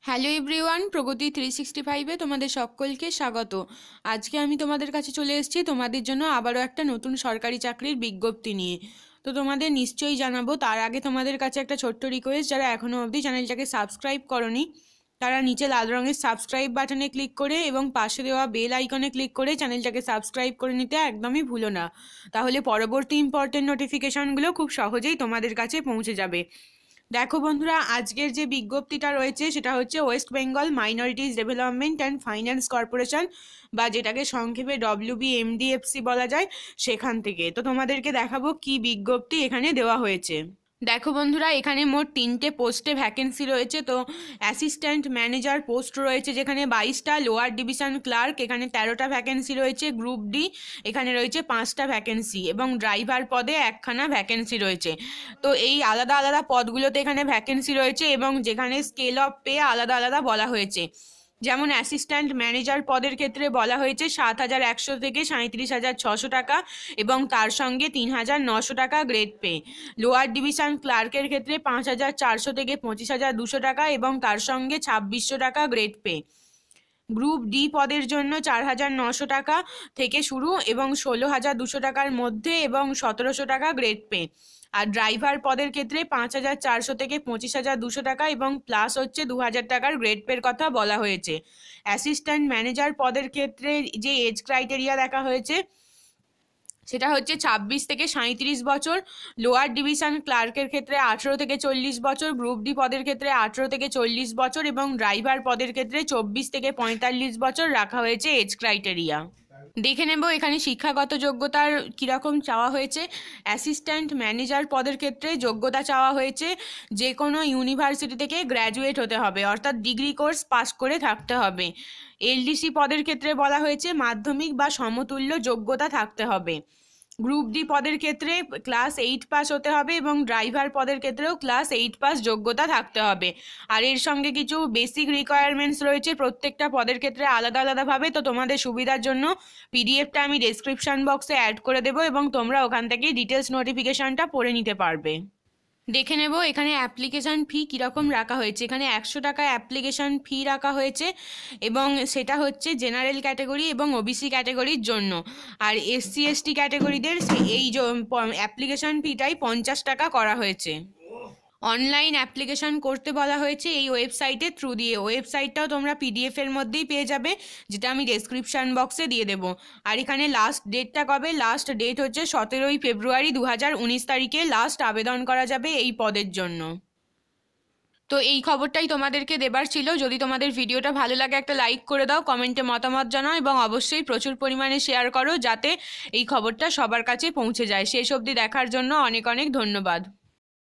Hello everyone, প্রগতি 365-এ তোমাদের সকলকে স্বাগত। আজকে আমি তোমাদের কাছে চলে এসেছি তোমাদের জন্য আবারও একটা নতুন সরকারি চাকরির বিজ্ঞপ্তি নিয়ে। তো তোমাদের নিশ্চয়ই জানাবো, তার আগে তোমাদের কাছে একটা ছোট্ট রিকোয়েস্ট, যারা এখনও অবধি চ্যানেলটাকে সাবস্ক্রাইব করনি তারা নিচে লাল রঙের সাবস্ক্রাইব বাটনে ক্লিক করে এবং পাশে দেওয়া বেল আইকনে ক্লিক করে চ্যানেলটাকে সাবস্ক্রাইব করে নিতে একদমই ভুলো না। তাহলে পরবর্তী ইম্পর্টেন্ট নোটিফিকেশনগুলো খুব সহজেই তোমাদের কাছে পৌঁছে যাবে। দেখো বন্ধুরা, আজকের যে বিজ্ঞপ্তিটা রয়েছে সেটা হচ্ছে West Bengal minorities development and finance corporation, বা যেটাকে সংক্ষেপে WBMDFC বলা যায়, সেখান থেকে। তো তোমাদেরকে দেখাবো কি বিজ্ঞপ্তি এখানে দেওয়া হয়েছে। দেখো বন্ধুরা, এখানে মোট 3টে পোস্টে ভ্যাকেন্সি রয়েছে। তো অ্যাসিস্ট্যান্ট ম্যানেজার পোস্ট রয়েছে যেখানে 22টা, লোয়ার ডিভিশন ক্লার্ক এখানে 13টা ভ্যাকেন্সি রয়েছে, গ্রুপ ডি এখানে রয়েছে 5টা ভ্যাকেন্সি এবং ড্রাইভার পদে 1খানা ভ্যাকেন্সি রয়েছে। তো এই আলাদা আলাদা পদগুলোতে এখানে ভ্যাকেন্সি রয়েছে এবং যেখানে স্কেল অফ পে আলাদা আলাদা বলা হয়েছে। যেমন অ্যাসিস্ট্যান্ট ম্যানেজার পদের ক্ষেত্রে বলা হয়েছে 7,100 থেকে 37,600 টাকা এবং তার সঙ্গে 3,900 টাকা গ্রেড পে। লোয়ার ডিভিশন ক্লার্কের ক্ষেত্রে 5,400 থেকে 25,200 টাকা এবং তার সঙ্গে 2,600 টাকা গ্রেড পে। গ্রুপ ডি পদের জন্য 4,900 টাকা থেকে শুরু এবং 16,200 টাকার মধ্যে এবং 1,700 টাকা গ্রেড পে। আর ড্রাইভার পদের ক্ষেত্রে 5,400 থেকে 25,200 টাকা এবং প্লাস হচ্ছে 2,000 টাকার গ্রেড পের কথা বলা হয়েছে। অ্যাসিস্ট্যান্ট ম্যানেজার পদের ক্ষেত্রে যে এজ ক্রাইটেরিয়া দেখা হয়েছে সেটা হচ্ছে 26 থেকে 37 বছর, লোয়ার ডিভিশন ক্লার্কের ক্ষেত্রে 18 থেকে 40 বছর, গ্রুপ ডি পদের ক্ষেত্রে 18 থেকে 40 বছর এবং ড্রাইভার পদের ক্ষেত্রে 24 থেকে 45 বছর রাখা হয়েছে এজ ক্রাইটেরিয়া। দেখে নেব এখানে শিক্ষাগত যোগ্যতার কীরকম চাওয়া হয়েছে। অ্যাসিস্ট্যান্ট ম্যানেজার পদের ক্ষেত্রে যোগ্যতা চাওয়া হয়েছে যে কোনো ইউনিভার্সিটি থেকে গ্র্যাজুয়েট হতে হবে, অর্থাৎ ডিগ্রি কোর্স পাস করে থাকতে হবে। এলডিসি পদের ক্ষেত্রে বলা হয়েছে মাধ্যমিক বা সমতুল্য যোগ্যতা থাকতে হবে। গ্রুপ ডি পদের ক্ষেত্রে ক্লাস 8 পাস হতে হবে এবং ড্রাইভার পদের ক্ষেত্রেও ক্লাস 8 পাস যোগ্যতা থাকতে হবে। আর এর সঙ্গে কিছু বেসিক রিকোয়ারমেন্টস রয়েছে প্রত্যেকটা পদের ক্ষেত্রে আলাদা আলাদাভাবে। তো তোমাদের সুবিধার জন্য পিডিএফটা আমি ডেসক্রিপশন বক্সে অ্যাড করে দেবো এবং তোমরা ওখান থেকে ডিটেলস নোটিফিকেশনটা পড়ে নিতে পারবে। দেখে নেব এখানে অ্যাপ্লিকেশান ফি কীরকম রাখা হয়েছে। এখানে 100 টাকা অ্যাপ্লিকেশান ফি রাখা হয়েছে এবং সেটা হচ্ছে জেনারেল ক্যাটাগরি এবং ওবিসি ক্যাটাগরির জন্য। আর SC ST ক্যাটাগরিদের এই অ্যাপ্লিকেশান ফিটাই 50 টাকা করা হয়েছে। অনলাইন অ্যাপ্লিকেশন করতে বলা হয়েছে এই ওয়েবসাইটের থ্রু দিয়ে। ওয়েবসাইটটাও তোমরা PDF-এর মধ্যেই পেয়ে যাবে, যেটা আমি ডেসক্রিপশান বক্সে দিয়ে দেবো। আর এখানে লাস্ট ডেটটা কবে, লাস্ট ডেট হচ্ছে 17 ফেব্রুয়ারি 2019 তারিখে লাস্ট আবেদন করা যাবে এই পদের জন্য। তো এই খবরটাই তোমাদেরকে দেবার ছিল। যদি তোমাদের ভিডিওটা ভালো লাগে একটা লাইক করে দাও, কমেন্টে মতামত জানাও এবং অবশ্যই প্রচুর পরিমাণে শেয়ার করো যাতে এই খবরটা সবার কাছে পৌঁছে যায়। শেষ অবধি দেখার জন্য অনেক অনেক ধন্যবাদ।